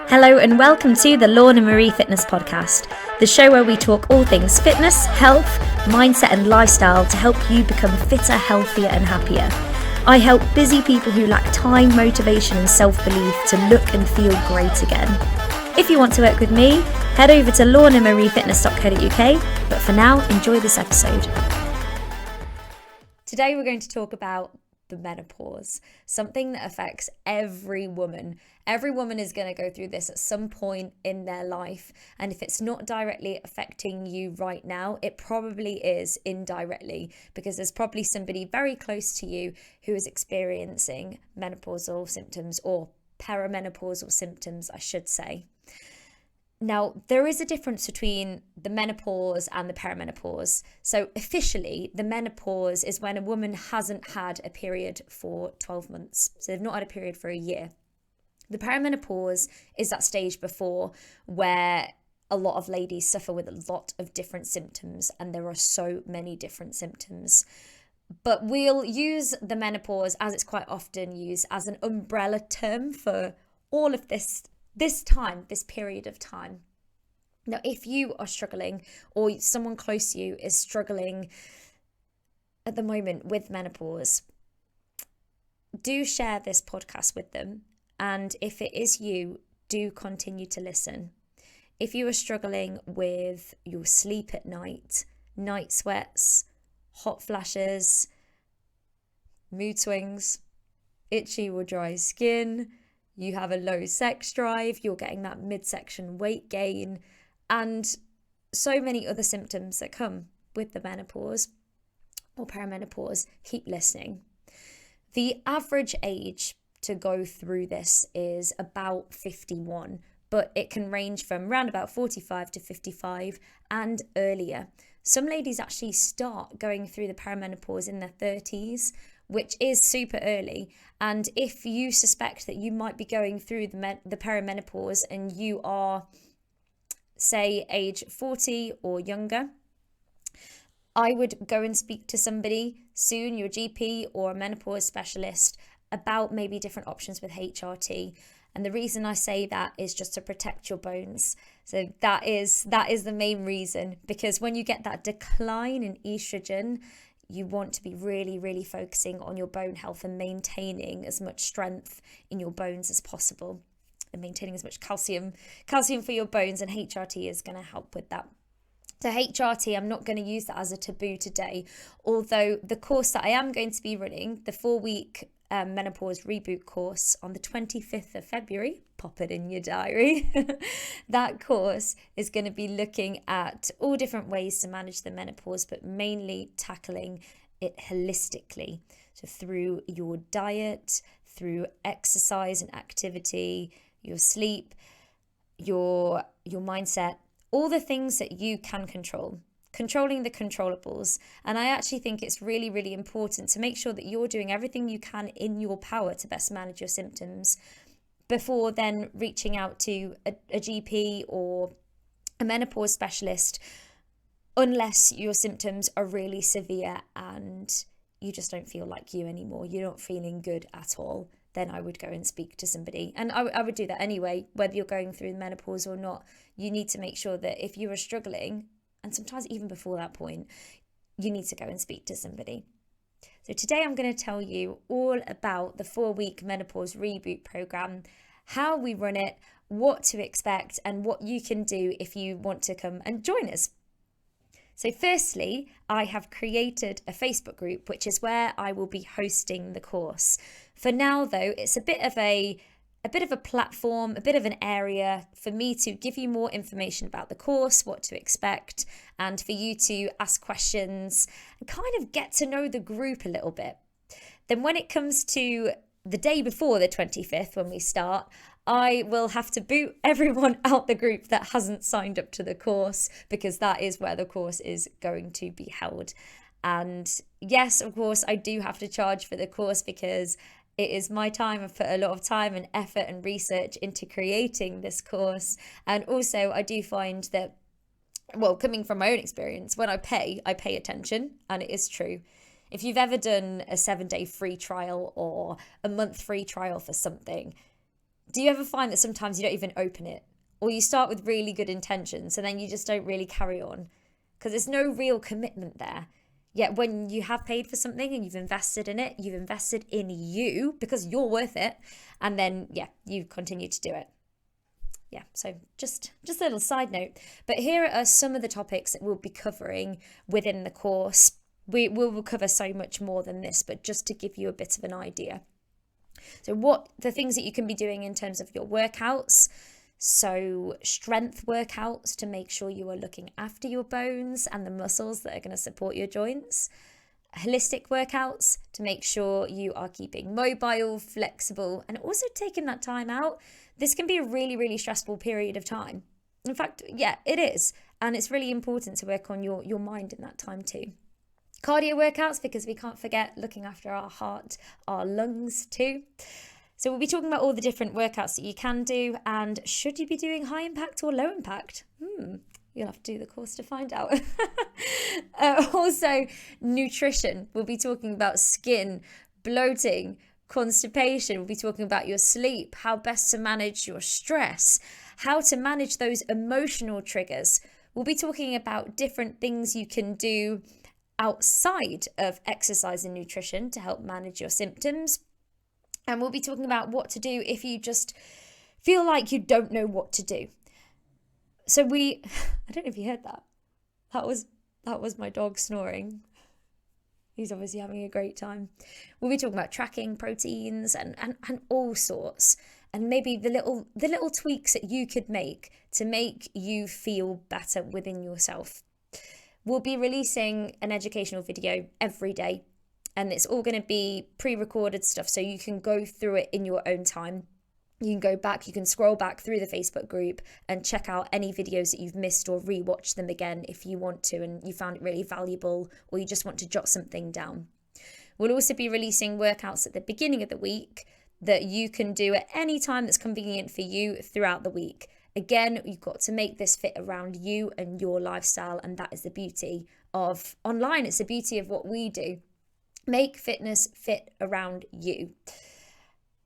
Hello and welcome to the Lorna Marie Fitness Podcast, the show where we talk all things fitness, health, mindset and lifestyle to help you become fitter, healthier and happier. I help busy people who lack time, motivation and self-belief to look and feel great again. If you want to work with me, head over to lornamariefitness.co.uk, but for now, enjoy this episode. Today we're going to talk about the menopause, something that affects every woman. Every woman is going to go through this at some point in their life. And if it's not directly affecting you right now, it probably is indirectly, because there's probably somebody very close to you who is experiencing menopausal symptoms, or perimenopausal symptoms, I should say. Now, there is a difference between the menopause and the perimenopause. So officially, the menopause is when a woman hasn't had a period for 12 months. So they've not had a period for a year. The perimenopause is that stage before where a lot of ladies suffer with a lot of different symptoms, and there are so many different symptoms. But we'll use the menopause, as it's quite often used, as an umbrella term for all of this period of time. Now, if you are struggling, or someone close to you is struggling at the moment with menopause, do share this podcast with them. And if it is you, do continue to listen. If you are struggling with your sleep at night, night sweats, hot flashes, mood swings, itchy or dry skin, you have a low sex drive, you're getting that midsection weight gain, and so many other symptoms that come with the menopause or perimenopause, keep listening. The average age to go through this is about 51, but it can range from around about 45 to 55 and earlier. Some ladies actually start going through the perimenopause in their 30s, which is super early. And if you suspect that you might be going through the perimenopause and you are, say, age 40 or younger, I would go and speak to somebody soon, your GP or a menopause specialist, about maybe different options with HRT. And the reason I say that is just to protect your bones. So that is the main reason, because when you get that decline in estrogen, you want to be really, really focusing on your bone health and maintaining as much strength in your bones as possible, and maintaining as much calcium for your bones, and HRT is going to help with that. So HRT, I'm not going to use that as a taboo today, although the course that I am going to be running, the 4-week Menopause Reboot course on the 25th of February, pop it in your diary. That course is going to be looking at all different ways to manage the menopause, but mainly tackling it holistically. So through your diet, through exercise and activity, your sleep, your mindset, all the things that you can control. Controlling the controllables. And I actually think it's really, really important to make sure that you're doing everything you can in your power to best manage your symptoms before then reaching out to a GP or a menopause specialist, unless your symptoms are really severe and you just don't feel like you anymore, you're not feeling good at all. Then I would go and speak to somebody. And I would do that anyway, whether you're going through the menopause or not. You need to make sure that if you are struggling, and sometimes even before that point, you need to go and speak to somebody. So today I'm going to tell you all about the 4-week Menopause Reboot program, how we run it, what to expect, and what you can do if you want to come and join us. So firstly, I have created a Facebook group, which is where I will be hosting the course. For now, though, it's a bit of a platform, a bit of an area for me to give you more information about the course, what to expect, and for you to ask questions and kind of get to know the group a little bit. Then when it comes to the day before the 25th, when we start, I will have to boot everyone out the group that hasn't signed up to the course, because that is where the course is going to be held. And yes, of course, I do have to charge for the course because it is my time. I've put a lot of time and effort and research into creating this course. And also I do find that, well, coming from my own experience, when I pay attention, and it is true. If you've ever done a 7-day free trial or a month free trial for something, Do you ever find that sometimes you don't even open it? Or you start with really good intentions and then you just don't really carry on? Because there's no real commitment there. Yet when you have paid for something and you've invested in it, you've invested in you because you're worth it. And then, you continue to do it. So just a little side note. But here are some of the topics that we'll be covering within the course. We will cover so much more than this, but just to give you a bit of an idea. So what the things that you can be doing in terms of your workouts. So strength workouts to make sure you are looking after your bones and the muscles that are going to support your joints. Holistic workouts to make sure you are keeping mobile, flexible, and also taking that time out. This can be a really, really stressful period of time. In fact, it is. And it's really important to work on your mind in that time too. Cardio workouts, because we can't forget looking after our heart, our lungs too. So we'll be talking about all the different workouts that you can do, and should you be doing high impact or low impact? You'll have to do the course to find out. Also, nutrition. We'll be talking about skin, bloating, constipation. We'll be talking about your sleep, how best to manage your stress, how to manage those emotional triggers. We'll be talking about different things you can do outside of exercise and nutrition to help manage your symptoms. And we'll be talking about what to do if you just feel like you don't know what to do. So I don't know if you heard that. That was my dog snoring. He's obviously having a great time. We'll be talking about tracking proteins and all sorts. And maybe the little tweaks that you could make to make you feel better within yourself. We'll be releasing an educational video every day. And it's all going to be pre-recorded stuff, so you can go through it in your own time. You can go back, you can scroll back through the Facebook group and check out any videos that you've missed or rewatch them again if you want to and you found it really valuable or you just want to jot something down. We'll also be releasing workouts at the beginning of the week that you can do at any time that's convenient for you throughout the week. Again, you've got to make this fit around you and your lifestyle, and that is the beauty of online. It's the beauty of what we do. Make fitness fit around you.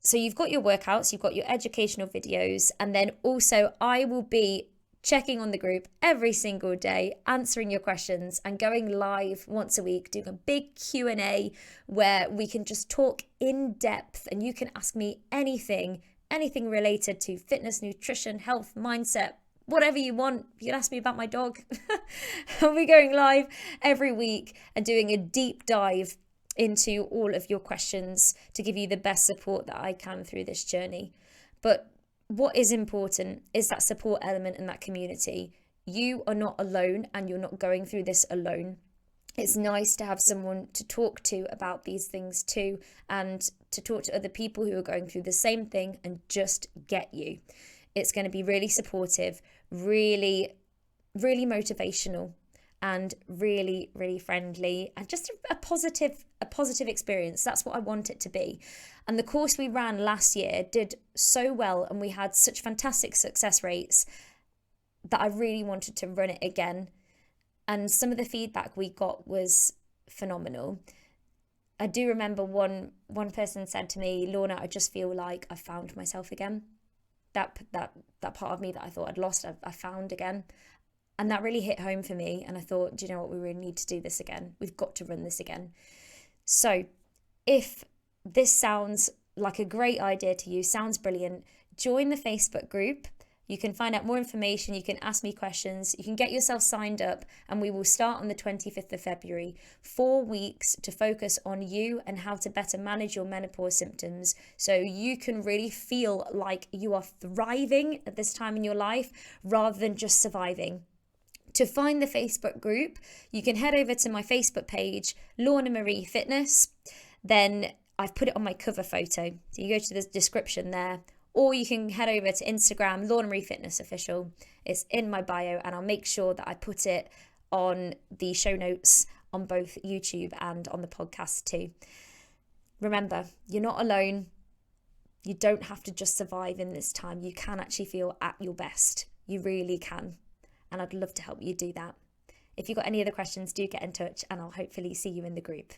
So you've got your workouts, you've got your educational videos, and then also I will be checking on the group every single day, answering your questions and going live once a week, doing a big Q&A where we can just talk in depth and you can ask me anything related to fitness, nutrition, health, mindset, whatever you want. You can ask me about my dog. I'll be going live every week and doing a deep dive into all of your questions to give you the best support that I can through this journey. But what is important is that support element and that community. You are not alone and you're not going through this alone. It's nice to have someone to talk to about these things too, and to talk to other people who are going through the same thing and just get you. It's going to be really supportive, really, really motivational, and really, really friendly, and just a positive experience. That's what I want it to be. And the course we ran last year did so well, and we had such fantastic success rates that I really wanted to run it again. And some of the feedback we got was phenomenal. I do remember one person said to me, "Lorna, I just feel like I found myself again. That part of me that I thought I'd lost, I found again." And that really hit home for me. And I thought, do you know what? We really need to do this again. We've got to run this again. So if this sounds like a great idea to you, sounds brilliant, join the Facebook group. You can find out more information. You can ask me questions. You can get yourself signed up, and we will start on the 25th of February. 4 weeks to focus on you and how to better manage your menopause symptoms so you can really feel like you are thriving at this time in your life rather than just surviving. To find the Facebook group, you can head over to my Facebook page, Lorna Marie Fitness. Then I've put it on my cover photo. So you go to the description there, or you can head over to Instagram, Lorna Marie Fitness Official. It's in my bio, and I'll make sure that I put it on the show notes on both YouTube and on the podcast too. Remember, you're not alone. You don't have to just survive in this time. You can actually feel at your best. You really can. And I'd love to help you do that. If you've got any other questions, do get in touch, and I'll hopefully see you in the group.